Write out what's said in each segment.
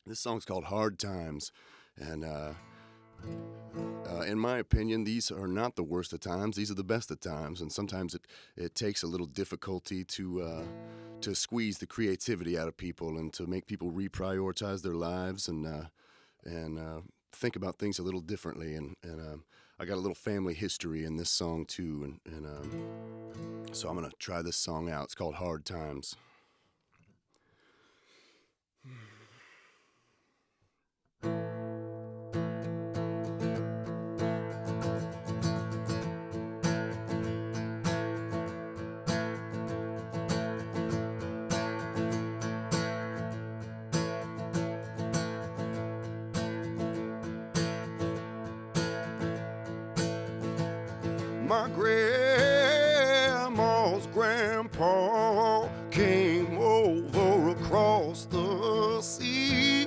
This song's called Hard Times, and in my opinion, these are not the worst of times. These are the best of times, and sometimes it takes a little difficulty to squeeze the creativity out of people and to make people reprioritize their lives and think about things a little differently. And I got a little family history in this song too, and so I'm gonna try this song out. It's called Hard Times. My grandma's grandpa came over across the sea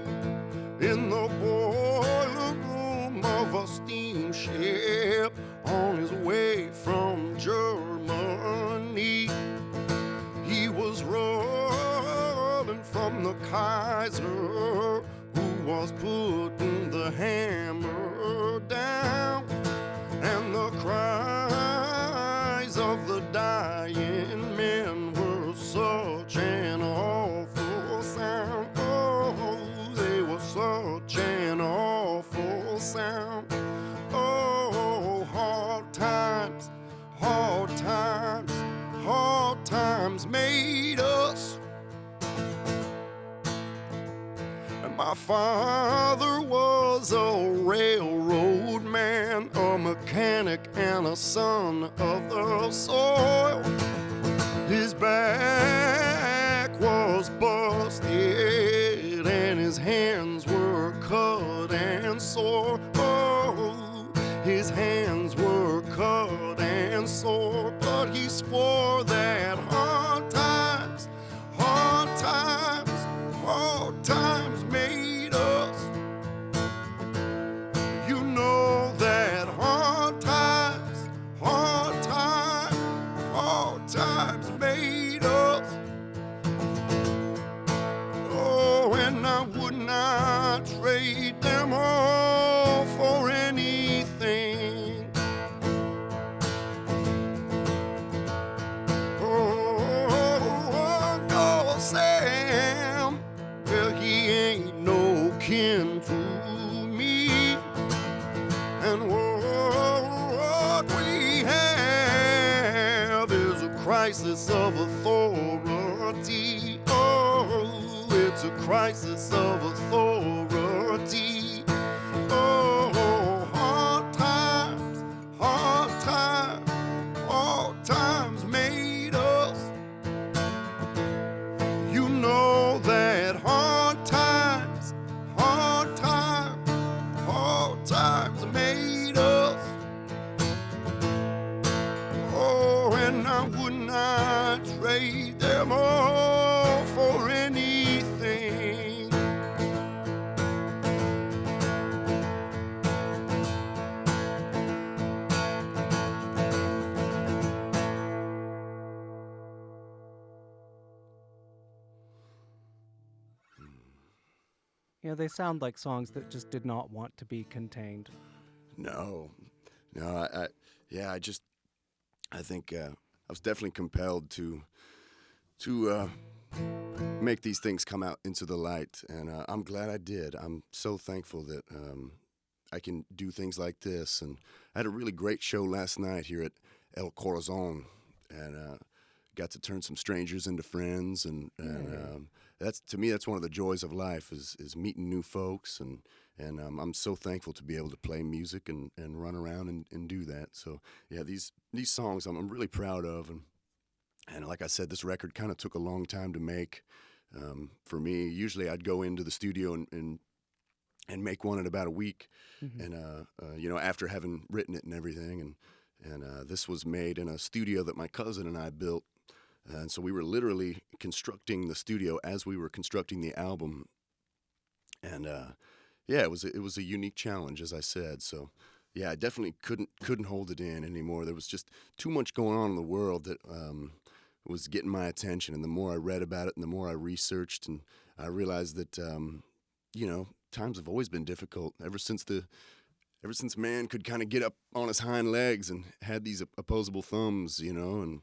in the boiler room of a steamship on his way from Germany. He was running from the Kaiser, who was putting the hammer down, and the cries of the dying men were such an awful sound. Oh, they were such an awful sound. Oh, hard times, hard times, hard times made us. And my father was a railroad man, a mechanic and a son of the soil. His back was busted and his hands were cut and sore. Oh, his hands were cut and sore, but he swore that hard times, hard times, hard times made us. You know that hard times, hard times, hard times made us. Oh, and I would not trade them all for anything. Oh, Uncle Sam, well, he ain't no kin to me. And what we have is a crisis of authority. Oh, it's a crisis of authority. Oh, hard times, hard times, hard times made us. You know that hard times, hard times, hard times made us. Oh, and I would not trade them all for anything. You know, they sound like songs that just did not want to be contained. No, yeah, I think I was definitely compelled to make these things come out into the light, and I'm glad I did. I'm so thankful that I can do things like this, and I had a really great show last night here at El Corazon, and got to turn some strangers into friends, and that's, to me, that's one of the joys of life is meeting new folks, and I'm so thankful to be able to play music and run around and do that. So yeah, these songs I'm really proud of, and like I said, this record kind of took a long time to make. For me, usually I'd go into the studio and make one in about a week, and after having written it and everything, and this was made in a studio that my cousin and I built. And so we were literally constructing the studio as we were constructing the album, and yeah, it was a unique challenge, as I said. So yeah, I definitely couldn't hold it in anymore. There was just too much going on in the world that was getting my attention. And the more I read about it, and the more I researched, and I realized that times have always been difficult ever since man could kind of get up on his hind legs and had these opposable thumbs, and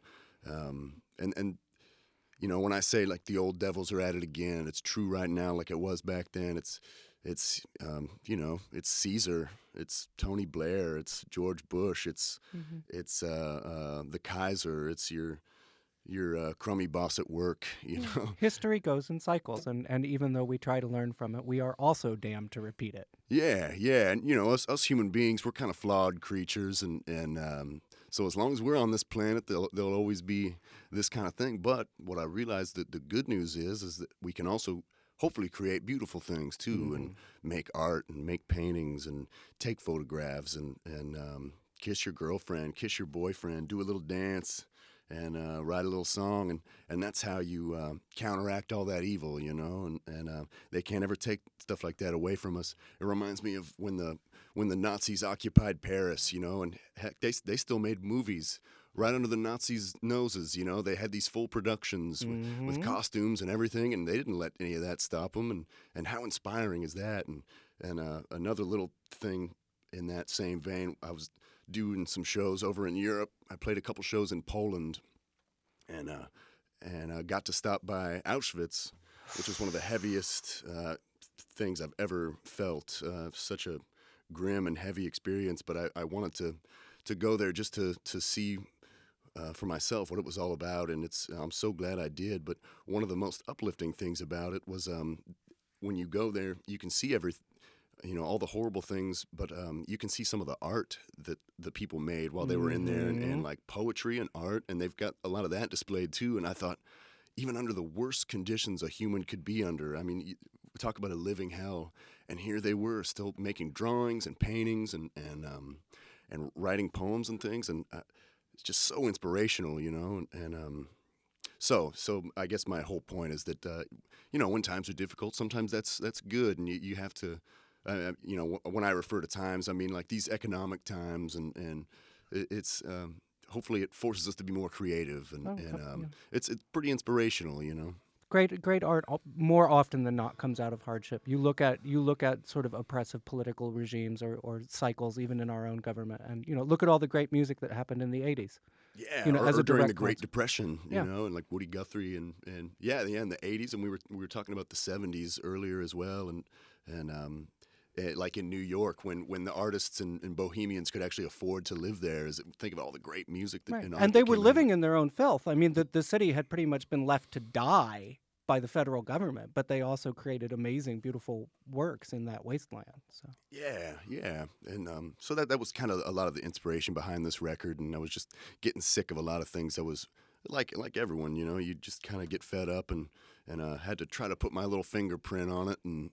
when I say like the old devils are at it again, it's true right now like it was back then. It's Caesar, it's Tony Blair, it's George Bush, it's Hmm. it's the Kaiser, it's your crummy boss at work, you Yeah. know. History goes in cycles, and even though we try to learn from it, we are also damned to repeat it. Yeah, yeah, and us human beings, we're kind of flawed creatures, and so as long as we're on this planet, there'll always be this kind of thing. But what I realized that the good news is that we can also hopefully create beautiful things too, and Hmm. make art and make paintings and take photographs and kiss your girlfriend, kiss your boyfriend, do a little dance. And write a little song, and that's how you counteract all that evil, And they can't ever take stuff like that away from us. It reminds me of when the Nazis occupied Paris, and heck, they still made movies right under the Nazis' noses. They had these full productions with Hmm. costumes and everything, and they didn't let any of that stop them. And how inspiring is that? And another little thing in that same vein, I was doing some shows over in Europe. I played a couple shows in Poland, and got to stop by Auschwitz, which was one of the heaviest things I've ever felt. Such a grim and heavy experience, but I wanted to go there just to see for myself what it was all about, and I'm so glad I did. But one of the most uplifting things about it was when you go there, you can see all the horrible things, but you can see some of the art that the people made while they were in there, and Hmm. like poetry and art, and they've got a lot of that displayed too. And I thought, even under the worst conditions a human could be under, I mean, talk about a living hell, and here they were still making drawings and paintings and writing poems and things, and it's just so inspirational, and so I guess my whole point is that when times are difficult, sometimes that's good, and you have to. When I refer to times, I mean like these economic times, and it's hopefully it forces us to be more creative, and Oh, and yeah. um, it's pretty inspirational. Great art more often than not comes out of hardship. You look at sort of oppressive political regimes or cycles even in our own government, and look at all the great music that happened in the '80s. Yeah, or, As or a during the direct Great consequence. Depression, Yeah. and like Woody Guthrie, and yeah, in the '80s, and we were talking about the '70s earlier as well, and like in New York, when the artists and bohemians could actually afford to live there, think of all the great music Right. and art And they that were came out of it. living in their own filth. I mean, the city had pretty much been left to die by the federal government, but they also created amazing, beautiful works in that wasteland. So, Yeah, yeah, and so that was kind of a lot of the inspiration behind this record, and I was just getting sick of a lot of things. I was like everyone, you just kind of get fed up, and had to try to put my little fingerprint on it, and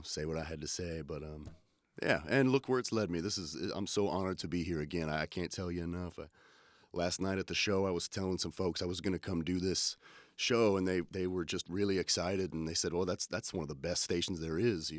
say what I had to say. But yeah, and look where it's led me. I'm so honored to be here again. I can't tell you enough. Last night at the show, I was telling some folks I was going to come do this show, and they were just really excited, and they said, "Well, that's one of the best stations there is."